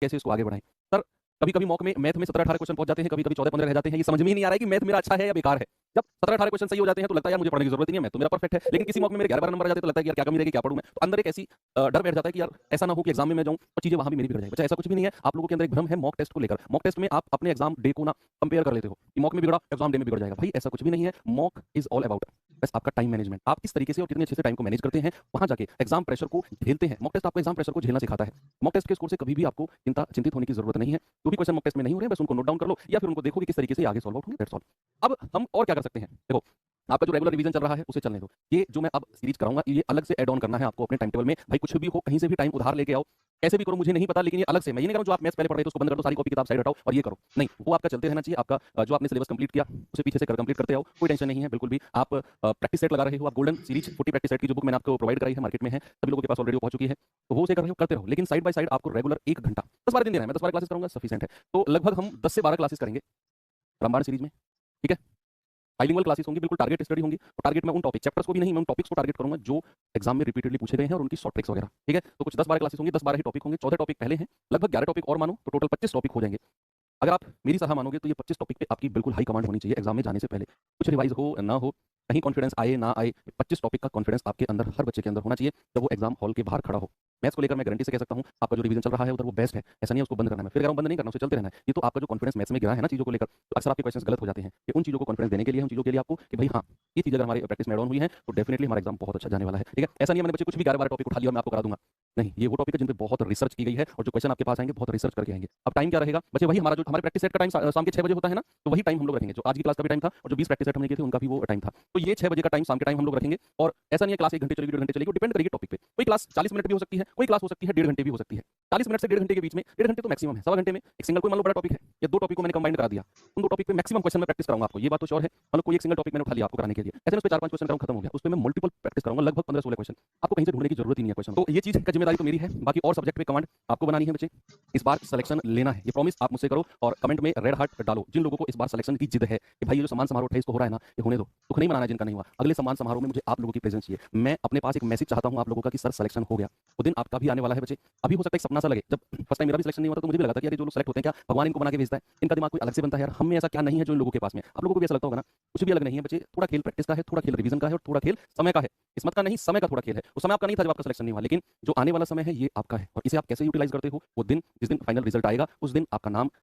कैसे इसको आगे बढ़ाएँ। सर, कभी-कभी मॉक में मैथ में 17-18 क्वेश्चन पहुँच जाते हैं, कभी-कभी 14-15 रह जाते हैं, ये समझ में ही नहीं आ रहा है कि मैथ मेरा अच्छा है या बेकार है। जब 17-18 क्वेश्चन सही हो जाते हैं तो लगता है यार मुझे पढ़ने की ज़रूरत ही नहीं है, मैथ तो मेरा परफेक्ट है। लेकिन किसी मॉक में मेरे 11-12 नंबर आ जाते हैं तो लगता है कि यार क्या कमी रह गई, क्या पढ़ूँ मैं? तो अंदर एक ऐसी डर बैठ जाता है कि यार ऐसा ना हो कि एग्ज़ाम में मैं जाऊँ और चीज़ें वहाँ भी मेरी बिगड़ जाएँ। बच्चा ऐसा कुछ भी नहीं है, आप लोगों के अंदर एक भ्रम है मॉक टेस्ट को लेकर। मॉक टेस्ट में आप अपने एग्ज़ाम डे को ना कंपेयर कर लेते हो कि मॉक में बिगड़ा, एग्ज़ाम डे में बिगड़ जाएगा। भाई ऐसा कुछ भी नहीं है। मॉक इज़ ऑल अबाउट बस आपका टाइम मैनेजमेंट। आप किस तरीके से और कितने अच्छे से टाइम को मैनेज करते हैं, वहाँ जाके एग्ज़ाम प्रेशर को झेलते हैं। मॉक टेस्ट आपको एग्ज़ाम प्रेशर को झेलना सिखाता है। मॉक टेस्ट के स्कोर से कभी भी आपको चिंतित होने की ज़रूरत नहीं है। जो भी क्वेश्चन मॉक टेस्ट में नहीं हो रहे हैं बस उनको नोट डाउन कर लो या फिर उनको देखो कि किस तरीके से ये आगे सॉल्व आउट होंगे, दैट्स ऑल। अब हम और क्या कर सकते हैं? देखो, आपका जो रेगुलर रिवीजन चल रहा है उसे चलने दो। ये जो मैं अब सीरीज़ कराऊँगा ये अलग से ऐड ऑन करना है आपको अपने टाइम टेबल में। भाई कुछ भी हो, कहीं से भी टाइम उधार लेके आओ। कैसे भी करो मुझे नहीं पता लेकिन ये अलग से मैं ये नहीं कह रहा हूँ जो आप मैथ्स पहले पढ़ रहे थे उसको बंद कर दो, सारी कॉपी किताब साइड हटाओ और ये करो। नहीं, वो आपका चलते रहना चाहिए। आपका जो आपने सिलेबस कंप्लीट किया उसे पीछे से कर कंप्लीट करते आओ। कोई टेंशन नहीं है बिल्कुल भी। आप प्रैक्टिस सेट लगा रहे हो, आप गोल्डन सीरीज़ 40 प्रैक्टिस सेट की जो बुक मैंने आपको प्रोवाइड कराई है मार्केट में है, सभी लोगों के पास ऑलरेडी वो पहुँच चुकी है। तो वो उसे कर रहे हो, करते रहो। लेकिन साइड बाय साइड आपको रेगुलर 1 घंटा 10-12 दिन देना है। मैं 10-12 क्लासेस करूँगा सफिशिएंट है। तो लगभग हम 10 से 12 क्लासेस करेंगे रामबाण सीरीज़ में, ठीक है? बाइलिंगुअल क्लासेस होंगी, बिल्कुल टारगेट स्टडी होंगी। तो टारगेट में उन टॉपिक चैप्टर्स को भी नहीं, मैं उन टॉपिक्स को टारगेट करूँगा जो एग्जाम में रिपीटेडली पूछे गए हैं और उनकी शॉर्ट ट्रिक्स वगैरह, ठीक है? तो कुछ 10-12 क्लासेस होंगी, 10-12 ही टॉपिक होंगे, 14 टॉपिक पहले हैं, लगभग 11 टॉपिक और मानो तो टोटल 25 टॉपिक हो जाएँगे। अगर आप मेरी सलाह मानोगे तो ये 25 टॉपिक पे आपकी बिल्कुल हाई कमांड होनी चाहिए एग्जाम में जाने से पहले। कुछ रिवाइज़ हो, ना हो, कहीं कॉन्फिडेंस आए, ना आए, 25 टॉपिक का कॉन्फिडेंस आपके अंदर हर बच्चे के अंदर होना चाहिए जब वो एग्जाम हॉल के बाहर खड़ा हो। मैथ्स को लेकर मैं गारंटी से कह सकता हूँ, आपका जो रिवीजन चल रहा है उधर वो बेस्ट है। ऐसा नहीं है उसको बंद करना है। मैं फिर कह रहा हूँ बंद नहीं करना, उसे चलते रहना है। ये तो आपका जो कॉन्फिडेंस मैथ्स में गिरा है ना चीज़ों को लेकर, तो अक्सर आपके क्वेश्चंस गलत हो जाते हैं। ये उन चीज़ों को कॉन्फिडेंस देने के लिए, उन चीज़ों के लिए आपको कि भाई हाँ, ये चीज़ अगर हमारी प्रैक्टिस में ऐड ऑन हुई है तो डेफिनिटली हमारा एग्जाम बहुत अच्छा जाने वाला है, ठीक है? ऐसा नहीं है मैंने बच्चे कुछ भी 11-12 टॉपिक उठा लिया और मैं आपको करा दूँगा। नहीं, ये वो टॉपिक है जिन पे बहुत रिसर्च की गई है और जो क्वेश्चन आपके पास आएँगे बहुत रिसर्च करके आएँगे। अब टाइम क्या रहेगा? बच्चे वही हमारा जो हमारे प्रैक्टिस सेट का टाइम शाम के 6 बजे होता है ना, तो वही टाइम हम लोग रखेंगे। जो आज की क्लास का भी टाइम था और जो 20 प्रैक्टिस सेट हमने किए थे उनका भी वो टाइम था। तो ये 6 बजे का टाइम शाम के टाइम हम लोग रखेंगे और ऐसा नहीं है क्लास 1 घंटे चलेगी, 1.5 घंटे चलेगी, वो डिपेंड करेगी टॉपिक पे। कोई क्लास 40 मिनट भी हो सकती है, कोई क्लास हो सकती है 1.5 घंटे भी हो सकती है। 40 मिनट से 1.5 घंटे के बीच में 1.5 घंटे तो मैक्सिमम है, सवा घंटे में एक सिंगल कोई मान लो बड़ा टॉपिक है या 2 टॉपिक को मैंने कंबाइन करा दिया। उन 2 टॉपिक पे मैक्सिमम क्वेश्चन मैं प्रैक्टिस कराऊँगा आपको, ये बात तो श्योर है। मतलब कोई एक सिंगल टॉपिक मैंने उठा लिया आपको कराने के लिए। ऐसे में उसपे 4-5 क्वेश्चन कराऊँ खत्म हो गया। उसपे मैं मल्टीपल प्रैक्टिस कराऊँगा लगभग 15-16 क्वेश्चन। आपको कहीं से ढूँढने की ज़रूरत ही नहीं है क्वेश्चन। तो ये चीज़ का ज़िम्मेदारी तो मेरी है, बाकी और सब्जेक्ट पे कमांड आपको बनानी है बच्चे। इस बार सिलेक्शन लेना है, ये प्रॉमिस आप मुझसे करो और कमेंट में रेड हार्ट डालो। जिन लोगों को इस बार सिलेक्शन की जिद है कि भाई ये जो सम्मान समारोह है इसको हो रहा है ना, ये होने दो। दुःख नहीं मनाना है जिनका नहीं हुआ। अगले सम्मान समारोह में मुझे आप लोगों की प्रेजेंस चाहिए। मैं अपने पास एक मैसेज चाहता हूँ आप लोगों का कि सर सिलेक्शन हो गया। वो दिन आपका भी आने वाला है बच्चे। अभी हो सकता है एक सपना सा लगे। जब फर्स्ट टाइम मेरा भी सिलेक्शन नहीं हुआ था तो मुझे भी लगा था कि यार ये जो लोग सेलेक्ट होते हैं क्या भगवान इनको बना के भेजता है? इनका दिमाग कोई अलग से बनता है यार। हम में ऐसा क्या नहीं है जो इन लोगों के पास में है? आप लोगों को भी ऐसा लगता होगा ना? कुछ भी अलग नहीं है बच्चे। थोड़ा खेल प्रैक्टिस का है, थोड़ा खेल रिवीजन का है और थोड़ा खेल समय का है। किस्मत का नहीं, समय का थोड़ा खेल है। वो समय आपका नहीं था जब आपका सिलेक्शन नहीं हुआ, लेकिन जो आने वाला समय है ये आपका है और इसे आप कैसे यूटिलाइज़ करते हो, वो दिन जिस दिन फाइनल रिजल्ट आएगा, उस दिन आपका नाम